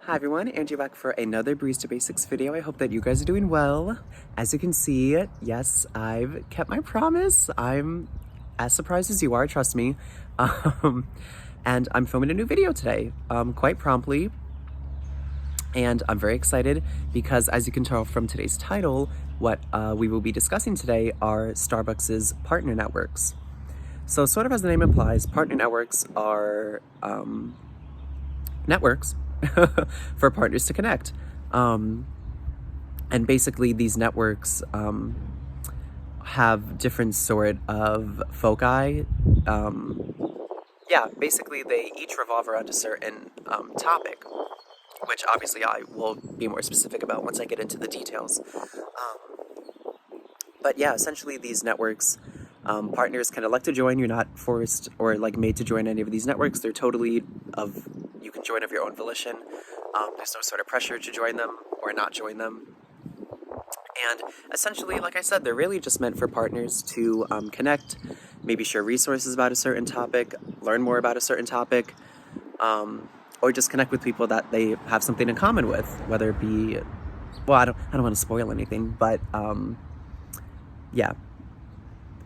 Hi everyone, Angie back for another Barista Basics video. I hope that you guys are doing well. As you can see, yes, I've kept my promise. I'm as surprised as you are, trust me. And I'm filming a new video today, quite promptly. And I'm very excited because, as you can tell from today's title, what we will be discussing today are Starbucks' partner networks. So sort of as the name implies, partner networks are networks for partners to connect. And basically these networks have different sort of foci. Basically they each revolve around a certain topic, which obviously I will be more specific about once I get into the details. But yeah, essentially these networks, partners can elect to join. You're not forced or made to join any of these networks. They're totally you can join of your own volition. There's no sort of pressure to join them or not join them. And essentially, like I said, they're really just meant for partners to connect, maybe share resources about a certain topic, learn more about a certain topic, or just connect with people that they have something in common with, whether it be, well, I don't want to spoil anything, but yeah,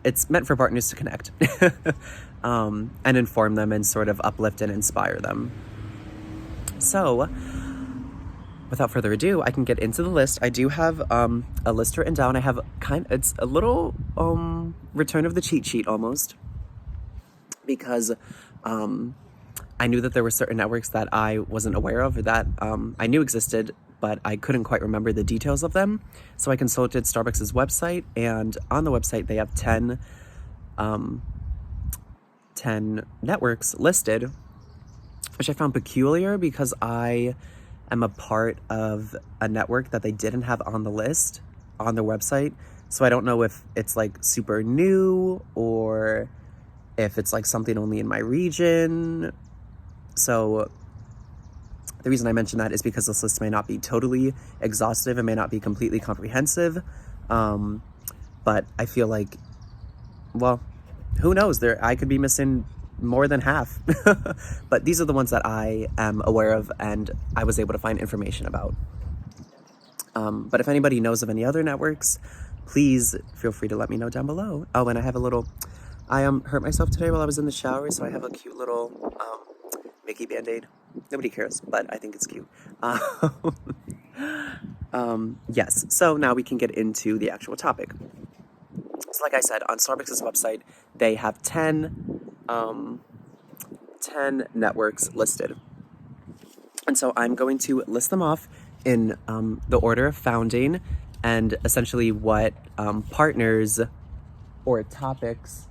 it's meant for partners to connect and inform them and sort of uplift and inspire them. So, without further ado, I can get into the list. I do have a list written down. I have it's a little return of the cheat sheet almost, because I knew that there were certain networks that I wasn't aware of or that I knew existed, but I couldn't quite remember the details of them. So I consulted Starbucks' website, and on the website they have 10 networks listed, which I found peculiar because I am a part of a network that they didn't have on the list on their website. So I don't know if it's super new or if it's something only in my region. So the reason I mention that is because this list may not be totally exhaustive and may not be completely comprehensive. But I feel well, who knows? I could be missing more than half. But these are the ones that I am aware of and I was able to find information about. But if anybody knows of any other networks, please feel free to let me know down below. Oh, and I have I hurt myself today while I was in the shower, so I have a cute little Mickey Band-Aid. Nobody cares, but I think it's cute. Yes, so now we can get into the actual topic. So like I said, on Starbucks' website, they have 10 networks listed. And so I'm going to list them off in the order of founding and essentially what partners or topics.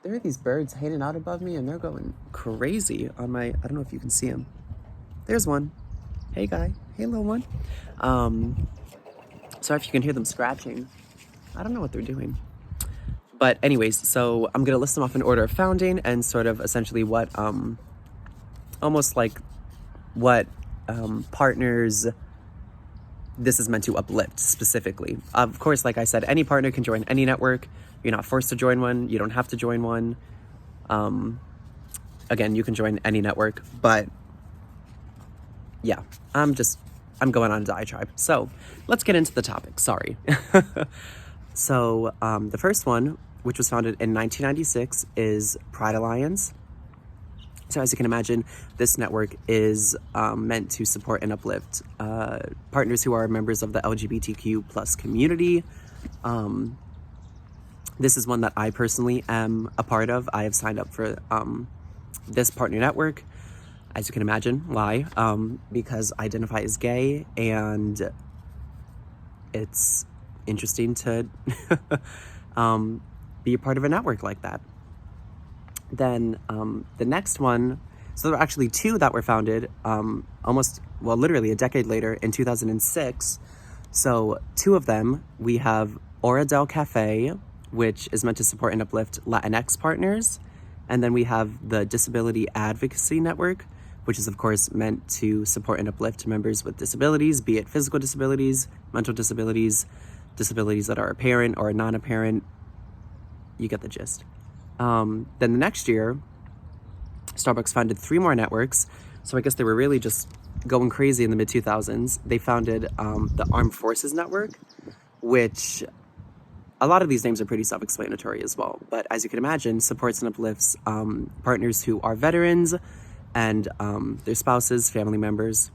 There are these birds hanging out above me and they're going crazy on I don't know if you can see them. There's one. Hey guy. Hey little one. Sorry if you can hear them scratching. I don't know what they're doing. But anyways, so I'm going to list them off in order of founding and sort of essentially what, almost what partners this is meant to uplift specifically. Of course, like I said, any partner can join any network. You're not forced to join one. You don't have to join one. Again, you can join any network, but yeah, I'm going on a diatribe. So let's get into the topic. Sorry. So the first one, which was founded in 1996, is Pride Alliance. So as you can imagine, this network is meant to support and uplift partners who are members of the LGBTQ plus community. This is one that I personally am a part of. I have signed up for this partner network. As you can imagine, why? Because I identify as gay, and it's interesting to be a part of a network like that. Then the next one, so there were actually two that were founded literally a decade later in 2006. So two of them, we have Hora del Cafe, which is meant to support and uplift Latinx partners. And then we have the Disability Advocacy Network, which is of course meant to support and uplift members with disabilities, be it physical disabilities, mental disabilities, disabilities that are apparent or non-apparent. You get the gist. Then the next year, Starbucks founded 3 more networks. So I guess they were really just going crazy in the mid 2000s. They founded the Armed Forces Network, which a lot of these names are pretty self-explanatory as well. But as you can imagine, supports and uplifts partners who are veterans and their spouses, family members.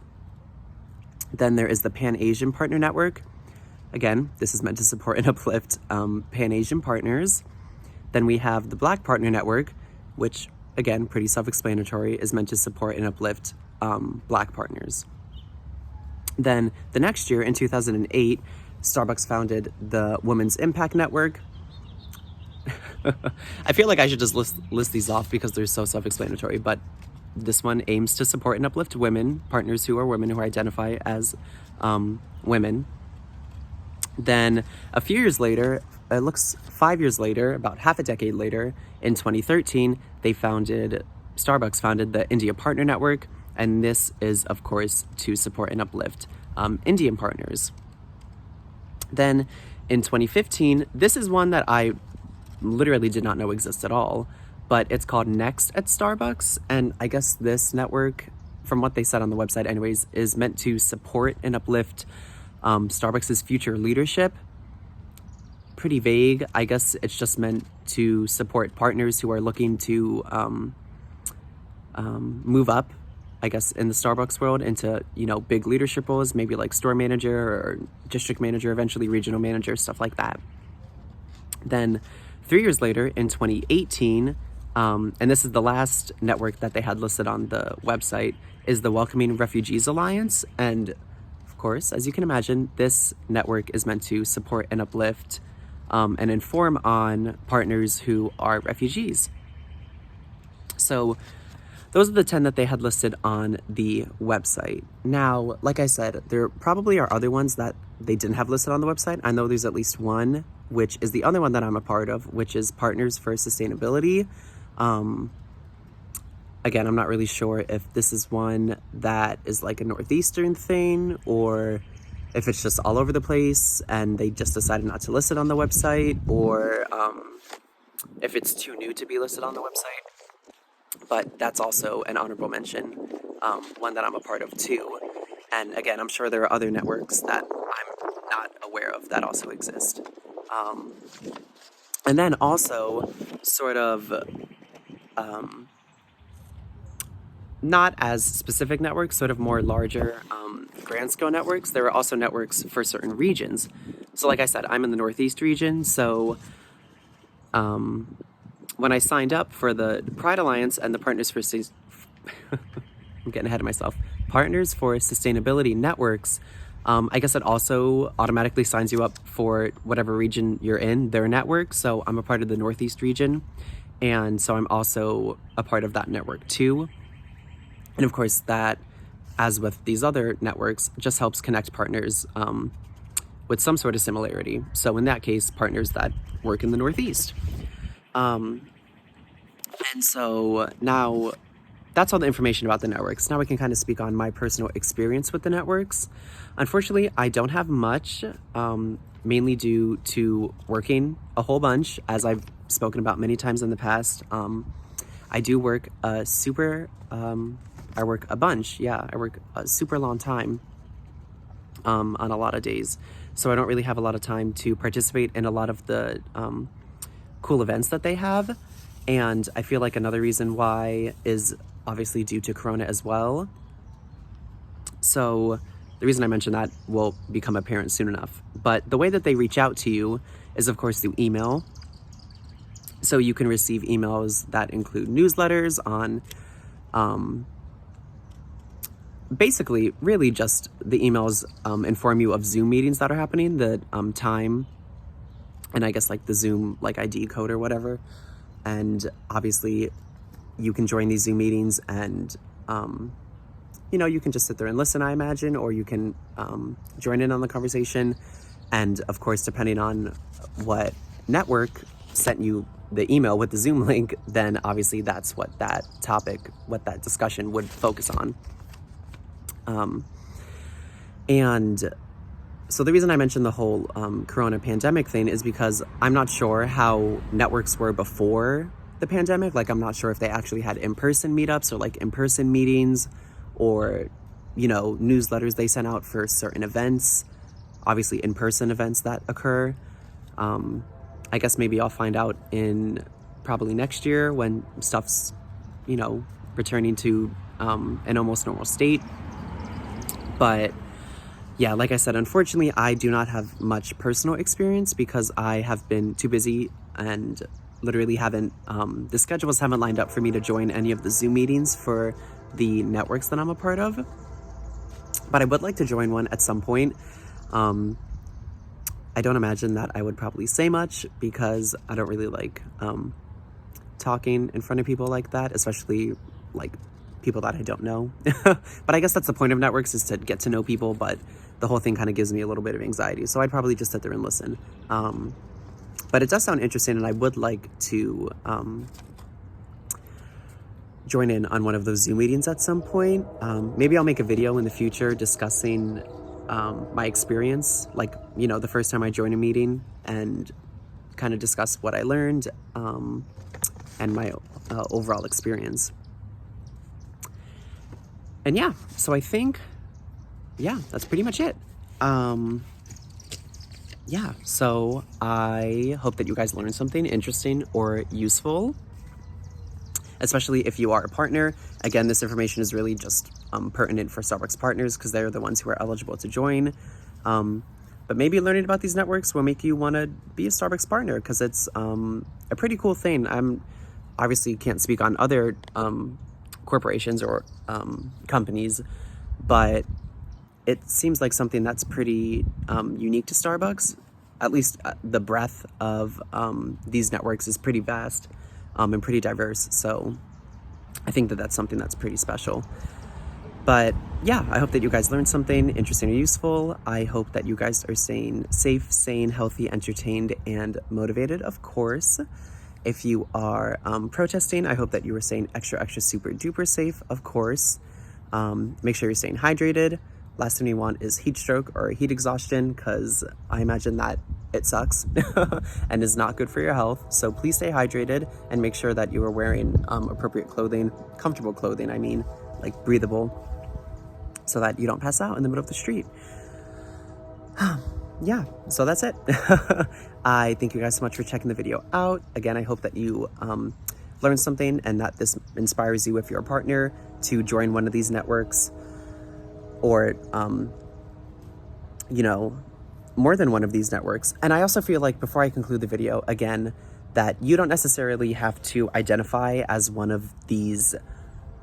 Then there is the Pan-Asian Partner Network. Again, this is meant to support and uplift Pan-Asian partners. Then we have the Black Partner Network, which, again, pretty self-explanatory, is meant to support and uplift Black partners. Then the next year, in 2008, Starbucks founded the Women's Impact Network. I feel like I should just list these off because they're so self-explanatory, but this one aims to support and uplift women, partners who are women who identify as women. Then a few years later, it looks 5 years later, about half a decade later, in 2013, Starbucks founded the India Partner Network, and this is, of course, to support and uplift Indian partners. Then in 2015, this is one that I literally did not know exists at all, but it's called Next at Starbucks, and I guess this network, from what they said on the website anyways, is meant to support and uplift Starbucks' future leadership. Pretty vague. I guess it's just meant to support partners who are looking to move up, I guess, in the Starbucks world into, big leadership roles, maybe like store manager or district manager, eventually regional manager, stuff like that. Then 3 years later, in 2018, and this is the last network that they had listed on the website, is the Welcoming Refugees Alliance. And of course, as you can imagine, this network is meant to support and uplift and inform on partners who are refugees. So those are the 10 that they had listed on the website. Now, like I said, there probably are other ones that they didn't have listed on the website. I know there's at least one, which is the other one that I'm a part of, which is Partners for Sustainability. Again, I'm not really sure if this is one that is like a Northeastern thing or if it's just all over the place and they just decided not to list it on the website, or if it's too new to be listed on the website. But that's also an honorable mention, one that I'm a part of too. And again, I'm sure there are other networks that I'm not aware of that also exist. And then also, sort of, not as specific networks, sort of more larger grand scale networks. There are also networks for certain regions. So like I said, I'm in the Northeast region, so when I signed up for the Pride Alliance and the Partners for I'm getting ahead of myself. Partners for Sustainability Networks, I guess it also automatically signs you up for whatever region you're in, their network. So I'm a part of the Northeast region, and so I'm also a part of that network too. And of course that, as with these other networks, just helps connect partners with some sort of similarity. So in that case, partners that work in the Northeast. And so now that's all the information about the networks. Now we can kind of speak on my personal experience with the networks. Unfortunately, I don't have much, mainly due to working a whole bunch, as I've spoken about many times in the past. I do work I work a bunch. Yeah, I work a super long time on a lot of days. So I don't really have a lot of time to participate in a lot of the cool events that they have. And I feel like another reason why is obviously due to Corona as well. So the reason I mentioned that will become apparent soon enough. But the way that they reach out to you is, of course, through email. So you can receive emails that include newsletters on basically really just the emails inform you of Zoom meetings that are happening, the time, and I guess like the Zoom like ID code or whatever. And obviously you can join these Zoom meetings and you can just sit there and listen, I imagine, or you can join in on the conversation. And of course, depending on what network sent you the email with the Zoom link, then obviously that's what that topic, what that discussion would focus on. And so the reason I mentioned the whole Corona pandemic thing is because I'm not sure how networks were before the pandemic. Like, I'm not sure if they actually had in-person meetups or like in-person meetings, or, you know, newsletters they send out for certain events, obviously in-person events that occur. I guess maybe I'll find out in probably next year when stuff's, you know, returning to an almost normal state. But yeah, like I said, unfortunately, I do not have much personal experience because I have been too busy and literally haven't, the schedules haven't lined up for me to join any of the Zoom meetings for the networks that I'm a part of. But I would like to join one at some point. I don't imagine that I would probably say much because I don't really like talking in front of people like that, especially like people that I don't know. But I guess that's the point of networks, is to get to know people, but the whole thing kind of gives me a little bit of anxiety. So I'd probably just sit there and listen. But it does sound interesting, and I would like to join in on one of those Zoom meetings at some point. Maybe I'll make a video in the future discussing my experience, like, you know, the first time I joined a meeting, and kind of discuss what I learned and my overall experience. And yeah, so I think, yeah, that's pretty much it. Yeah, so I hope that you guys learned something interesting or useful, especially if you are a partner. Again, this information is really just pertinent for Starbucks partners because they're the ones who are eligible to join. But maybe learning about these networks will make you want to be a Starbucks partner because it's a pretty cool thing. I'm obviously can't speak on other corporations or companies, but it seems like something that's pretty unique to Starbucks. At least the breadth of these networks is pretty vast and pretty diverse. So I think that that's something that's pretty special. But yeah, I hope that you guys learned something interesting or useful. I hope that you guys are staying safe, sane, healthy, entertained, and motivated, of course. If you are protesting, I hope that you are staying extra, extra, super duper safe, of course. Make sure you're staying hydrated. Last thing you want is heat stroke or heat exhaustion, because I imagine that it sucks and is not good for your health. So please stay hydrated and make sure that you are wearing appropriate clothing, comfortable clothing, I mean, like breathable, so that you don't pass out in the middle of the street. Yeah, so that's it. I thank you guys so much for checking the video out. Again, I hope that you learned something and that this inspires you, if you're a partner, to join one of these networks, or, you know, more than one of these networks. And I also feel like, before I conclude the video, again, that you don't necessarily have to identify as one of these,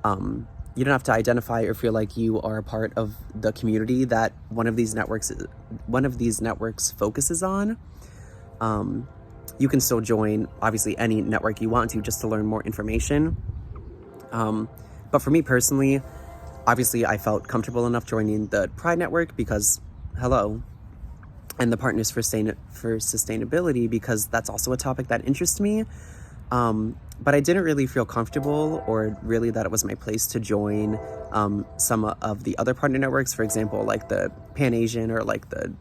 you don't have to identify or feel like you are a part of the community that one of these networks focuses on. You can still join, obviously, any network you want to, just to learn more information. But for me personally, obviously, I felt comfortable enough joining the Pride Network because, hello, and the Partners for Sustainability, because that's also a topic that interests me. But I didn't really feel comfortable, or really that it was my place, to join some of the other partner networks, for example, like the Pan Asian, or like the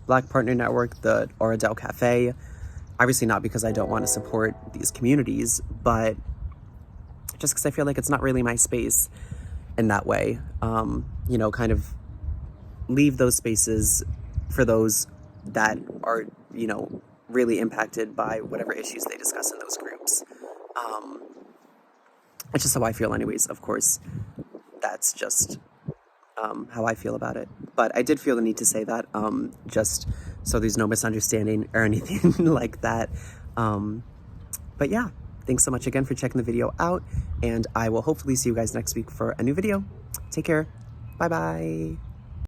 Black Partner Network, the Oradell Cafe. Obviously not because I don't want to support these communities, but just because I feel like it's not really my space in that way. You know, kind of leave those spaces for those that are, you know, really impacted by whatever issues they discuss in those groups. It's just how I feel anyways. Of course, that's just how I feel about it. But I did feel the need to say that, just so there's no misunderstanding or anything like that. But yeah, thanks so much again for checking the video out, and I will hopefully see you guys next week for a new video. Take care. Bye-bye.